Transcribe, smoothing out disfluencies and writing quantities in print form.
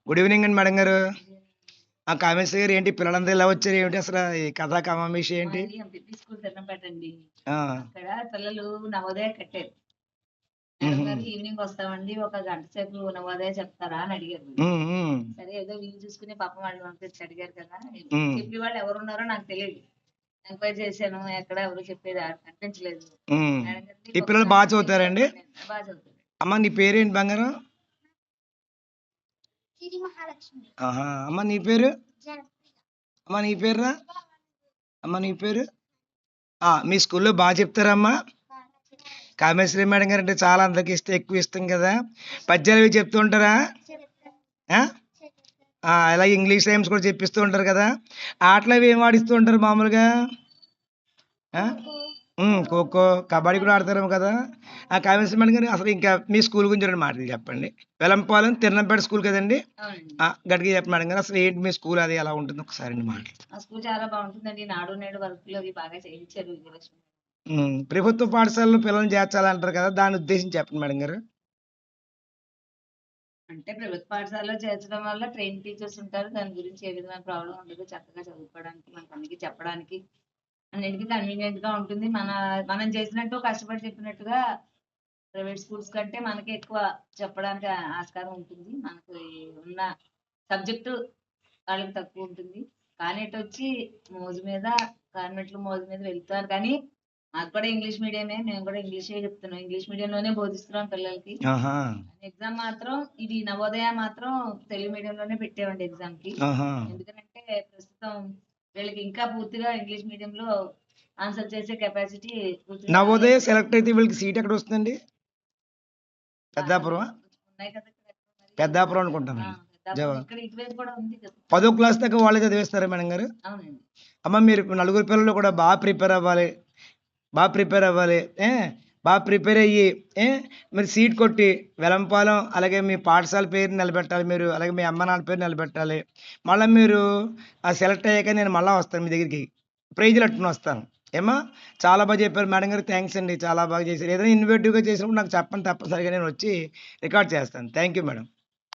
Good evening అండి madam గారు. ఆ కామేశ్వరి గారు ఏంటి పిల్లలందరూ ఇలా వచ్చారు ఏమిటి అసలు ఈ కథా కమామిషి ఏంటి? మాది ఎంపీపీ స్కూల్ తిరుపతి. ఆ! అక్కడ పిల్లలు నవోదయ కట్టారు. మేడం హుహు. గారు ఈవినింగ్ వస్తామండి. ఒక గంట సేపు నవోదయ చెప్తారా అని అడిగారు. హ్మ్. హ్మ్. సరే ఏదో వీలు చూసుకుని పాపం వాళ్ళు పంపించి అడిగారు కదా! హ్మ్. చెప్పేవాళ్ళు ఎవరున్నారో నాకు తెలీదు. ఎంక్వైరీ చేశాను. ఎక్కడ ఎవరు చెప్పేది కనిపించలేదు. హ్మ్. మేడం గారు ఈ మీకు పిల్లలు ఒకసారి బా చెప్పి చదువుతారండి? చెప్పండి. బా చదువుతారు. అమ్మ నీ పేరేంటి బంగారం? సిరి మహాలక్ష్మి ఆహా! అమ్మ నీ పేరు? జనప్రియ అమ్మ నీ పేరురా? అమ్మ నీ పేరు? మీ స్కూల్లో బా చెప్తారమ్మా? కామేశ్వరి మేడం గారంటే చాలా అందరికి ఎక్కువ ఇష్టం కదా! పద్యాలు అవి చెప్తూ ఉంటారా? ఆ? అలాగే ఇంగ్లీష్ రైమ్స్ కూడా చెప్పిస్తూ ఉంటారు కదా! ఆటలు అవి ఏం ఆడిస్తూ ఉంటారు మామూలుగా? ఆ? ఖోఖో, కబడ్డీ కూడా ఆడతారేమో కదా! కామేశ్వరి మేడం గారు అసలు ఇంకా మీ స్కూల్ గురించి 2 మాటలు చెప్పండి. వెలంపాలెం తిరునంపేట స్కూల్ కదండీ! అవునండి. గట్టిగా చెప్పండి మేడం గారు. అసలు ఏంటి మీ స్కూల్ అది ఎలా ఉంటుంది ఒకసారి 2 మాటలు? ఆ స్కూల్ చాలా బాగుంటుందండి. నాడు నేడు వర్కులు అవి బాగా చేయించారు విజయలక్ష్మి. ప్రభుత్వ పాఠశాలలో పిల్లల్ని చేర్చాలంటారు కదా! దాని ఉద్దేశం చెప్పండి మేడం గారు. అంటే ప్రభుత్వ పాఠశాలలో చేర్చడం వల్ల ట్రైన్ టీచర్స్ ఉంటారు. దాని గురించి ఏ విధమైన ప్రాబ్లమ్ ఉండదు. చక్కగా చదువుకోవడానికి, మనకు అన్నిటికి చెప్పడానికి అన్నిటికి కన్వీనియంట్‌గా ఉంటుంది. మనం చేసినట్టు కష్టపడి చెప్పినట్టుగా ప్రైవేట్ స్కూల్స్ కంటే మనకే ఎక్కువ చెప్పడానికి ఆస్కారం ఉంటుంది. మనకి ఉన్న సబ్జెక్టు వాళ్ళకి తక్కువ ఉంటుంది. కానీ ఇటొచ్చి మోజు మీద కాన్వెంట్‌లో మోజు మీద వెళ్తున్నారు కానీ మాకు కూడా ఇంగ్లీష్ మీడియమే. మేము కూడా ఇంగ్లీషే చెప్తున్నాం. ఇంగ్లీష్ మీడియంలోనే బోధిస్తున్నాం పిల్లలకి. ఆహా! ఎగ్జామ్ మాత్రం ఇది నవోదయ మాత్రం తెలుగు మీడియంలోనే పెట్టామండి ఎగ్జామ్‌కి. ఆహా! ఎందుకనంటే ప్రస్తుతం వీళ్ళకి ఇంకా పూర్తిగా ఇంగ్లీష్ మీడియంలో ఆన్సర్ చేసే కెపాసిటీ పూర్తిగా నవోదయ రాలేదు. సెలెక్ట్ అయితే వీళ్ళకి సీట్ ఎక్కడ వస్తుందండి? పెద్దాపురమా? ఉన్నాయి కదా ఇక్కడ మరి. పెద్దాపురం ఆ! అనుకుంటానండి. పెద్దాపురం ఇక్కడ ఇటువైపు కూడా ఉంది కదా. 10వ క్లాస్ దాకా వాళ్ళే చదివిస్తారా మేడం గారు? అవునండి. అమ్మ మీరు నలుగురు పిల్లలు కూడా ప్రిపేర్ అవ్వాలి. ప్రిపేర్ అవ్వాలి. ప్రిపేర్ అయ్యి మీరు సీట్ కొట్టి వెలంపాలెం అలాగే మీ పాఠశాల పేరు నిలబెట్టాలి మీరు. అలాగే మీ అమ్మ నాన్న పేరు నిలబెట్టాలి. మళ్ళా మీరు సెలెక్ట్ అయ్యాక నేను మళ్ళా వస్తాను మీ దగ్గరికి. ప్రైజ్‌లు అట్టుకొని వస్తాను. ఏమ్మా! చాలా బాగా చెప్పారు మేడం గారు. థాంక్స్ అండి. చాలా బాగా చేశారు. ఏదైనా ఇన్నోవేటివ్‌గా చేసినప్పుడు నాకు చెప్పండి తప్పనిసరిగా నేను వచ్చి రికార్డ్ చేస్తాను. Thank you madam.